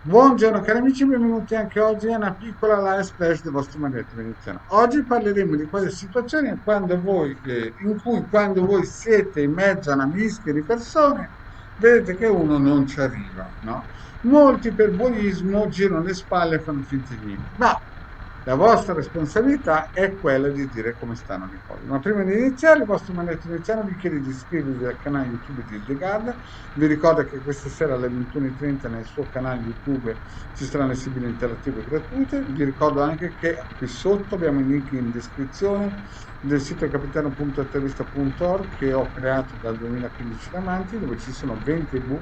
Buongiorno cari amici, benvenuti anche oggi a una piccola live splash del vostro maledetto veneziano. Oggi parleremo di quelle situazioni in cui quando voi siete in mezzo a una mischia di persone, vedete che uno non ci arriva, no? Molti per buonismo girano le spalle e fanno finta di niente, ma la vostra responsabilità è quella di dire come stanno le cose. Ma prima di iniziare, il vostro maledetto veneziano vi chiede di iscrivervi al canale YouTube di The Garden. Vi ricordo che questa sera alle 21:30 nel suo canale YouTube ci saranno le sibille interattive gratuite. Vi ricordo anche che qui sotto abbiamo il link in descrizione del sito capitano.intervista.org che ho creato dal 2015 in avanti, dove ci sono 20 ebook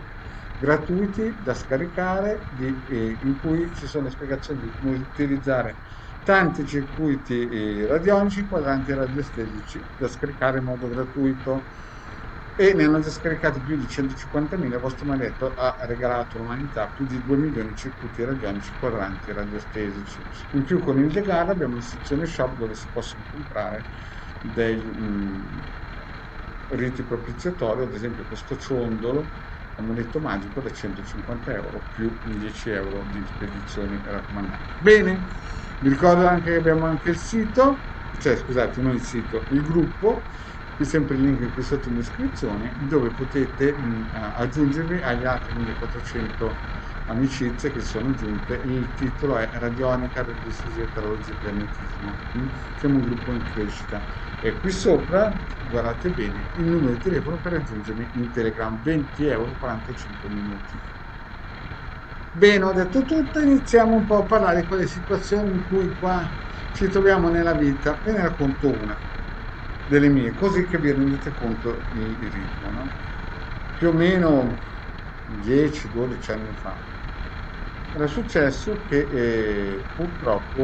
gratuiti da scaricare in cui ci sono le spiegazioni di come utilizzare tanti circuiti radionici, quadranti radiostesici da scaricare in modo gratuito e ne hanno già scaricati più di 150.000. Il vostro maledetto ha regalato all'umanità più di 2 milioni di circuiti radionici quadranti radiostesici. In più con il Legale abbiamo una sezione shop dove si possono comprare dei riti propiziatori, ad esempio questo ciondolo, amuleto magico da 150 euro più 10 euro di spedizioni raccomandate. Bene, vi ricordo anche che abbiamo anche il sito, cioè scusate, non il sito, il gruppo, qui sempre il link qui sotto in descrizione, dove potete aggiungervi agli altri 1400 amicizie che sono giunte. Il titolo è Radionica, Radiestesia, Tarologia e Pianetismo. Siamo un gruppo in crescita. E qui sopra, guardate bene, il numero di telefono per raggiungermi in Telegram, 20 euro 45 minuti. Bene, ho detto tutto, iniziamo un po' a parlare di quelle situazioni in cui qua ci troviamo nella vita. Ve ne racconto una delle mie, così che vi rendete conto il ritmo, no? Più o meno 10-12 anni fa era successo che purtroppo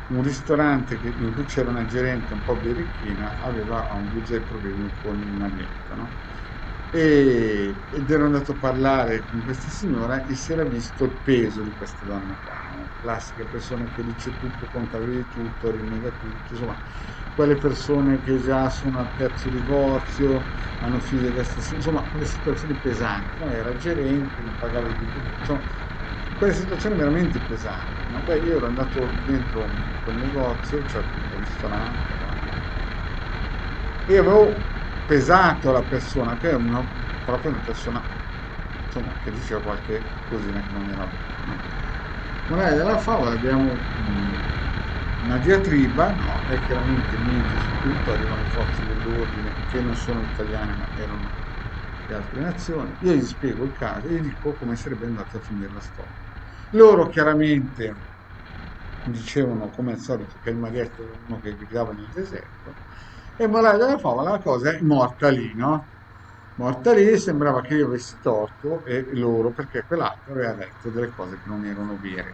un ristorante in cui c'era una gerente un po' birichina aveva avuto dei problemi con il marito, no? Ed ero andato a parlare con questa signora e si era visto il peso di questa donna qua, no? Classica persona che dice tutto, contrario di tutto, rinnega tutto, insomma, quelle persone che già sono al terzo divorzio, hanno figli da insomma, quelle situazioni pesanti, no? Era gerente, non pagava di tutto, insomma, quelle situazioni veramente pesanti, no? Beh, io ero andato dentro quel negozio, cioè quel ristorante, no? E avevo pesato la persona, che è proprio una persona, insomma, che diceva qualche cosina che non era bene, no? Morale della favola, abbiamo una diatriba, no? E chiaramente media su tutto, arrivano le forze dell'ordine che non sono italiane ma erano di altre nazioni. Io gli spiego il caso e gli dico come sarebbe andata a finire la storia. Loro chiaramente dicevano come al solito che il marietto era uno che gridava nel deserto e morale della favola la cosa è morta lì, no? Morta lì, sembrava che io avessi torto e loro perché quell'altro aveva detto delle cose che non erano vere.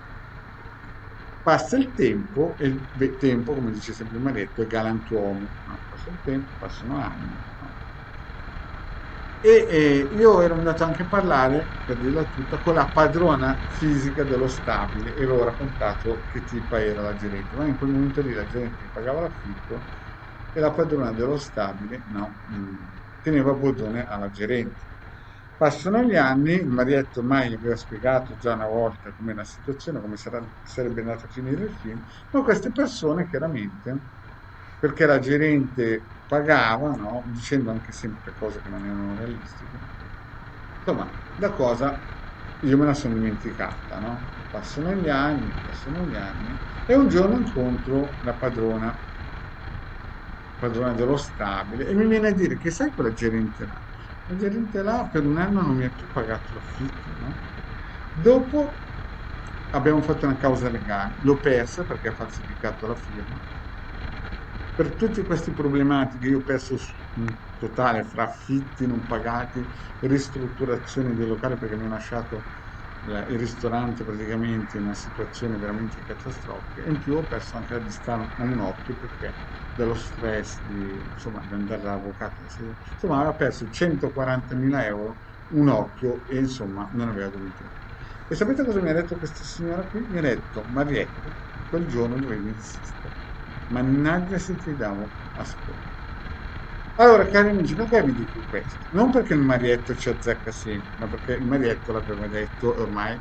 Passa il tempo e il tempo, come dice sempre il marietto, è galantuomo, no? Passa il tempo, passano anni, no? Io ero andato anche a parlare, per dirla tutta, con la padrona fisica dello stabile e avevo raccontato che tipa era la gerente, ma in quel momento lì la gerente mi pagava l'affitto e la padrona dello stabile, no, teneva bodone alla gerente. Passano gli anni, il marietto ormai gli aveva spiegato già una volta com'è la situazione, sarebbe andato a finire il film, ma queste persone chiaramente, perché la gerente pagava, no, dicendo anche sempre cose che non erano realistiche, insomma, la cosa io me la sono dimenticata, no? Passano gli anni, e un giorno incontro la padrona dello stabile, e mi viene a dire che sai quella gerente là? La gerente là per un anno non mi ha più pagato l'affitto, no? Dopo abbiamo fatto una causa legale, l'ho persa perché ha falsificato la firma. Per tutte queste problematiche io ho perso in totale fra affitti non pagati, ristrutturazione del locale perché mi ha lasciato il ristorante praticamente in una situazione veramente catastrofica, e in più ho perso anche la vista a un occhio perché dello stress insomma, di andare dall'avvocato, insomma aveva perso 140.000 euro, un occhio, e insomma non aveva dovuto. E sapete cosa mi ha detto questa signora qui? Mi ha detto: Marietto, quel giorno dovevi insistere, mannaggia se ti davo ascolto. Allora, cari amici, perché vi dico questo? Non perché il marietto ci azzecca sempre, ma perché il marietto l'aveva detto ormai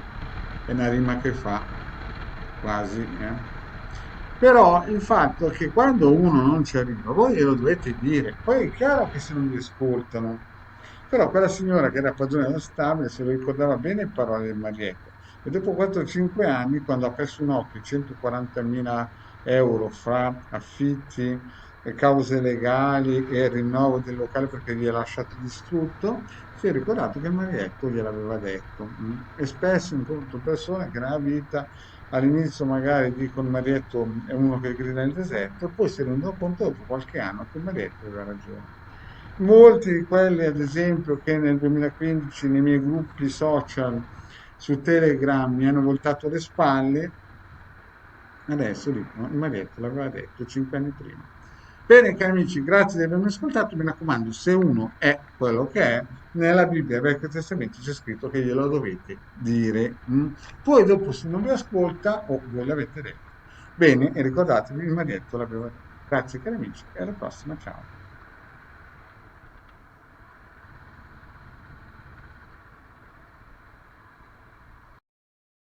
è una rima che fa quasi, Però il fatto è che quando uno non ci arriva, voi glielo dovete dire. Poi è chiaro che se non vi ascoltano. Però quella signora che era padrona dello stabile se lo ricordava bene in parole del Marietto. E dopo 4-5 anni, quando ha perso un occhio, 140.000 euro fra affitti e cause legali e rinnovo del locale perché gli ha lasciato distrutto, si è ricordato che il Marietto gliel'aveva detto. E spesso incontro persone che nella vita all'inizio magari dicono Marietto è uno che grida nel deserto, e poi si rendono conto dopo qualche anno che Marietto aveva ragione. Molti di quelli, ad esempio, che nel 2015 nei miei gruppi social su Telegram mi hanno voltato le spalle, adesso dicono, il Marietto l'aveva detto 5 anni prima. Bene, cari amici, grazie di avermi ascoltato. Mi raccomando, se uno è quello che è, nella Bibbia e nel Vecchio Testamento c'è scritto che glielo dovete dire. Poi dopo, se non vi ascolta, o voi l'avete detto. Bene, e ricordatevi, il Marietto l'aveva detto. Grazie, cari amici, e alla prossima, ciao.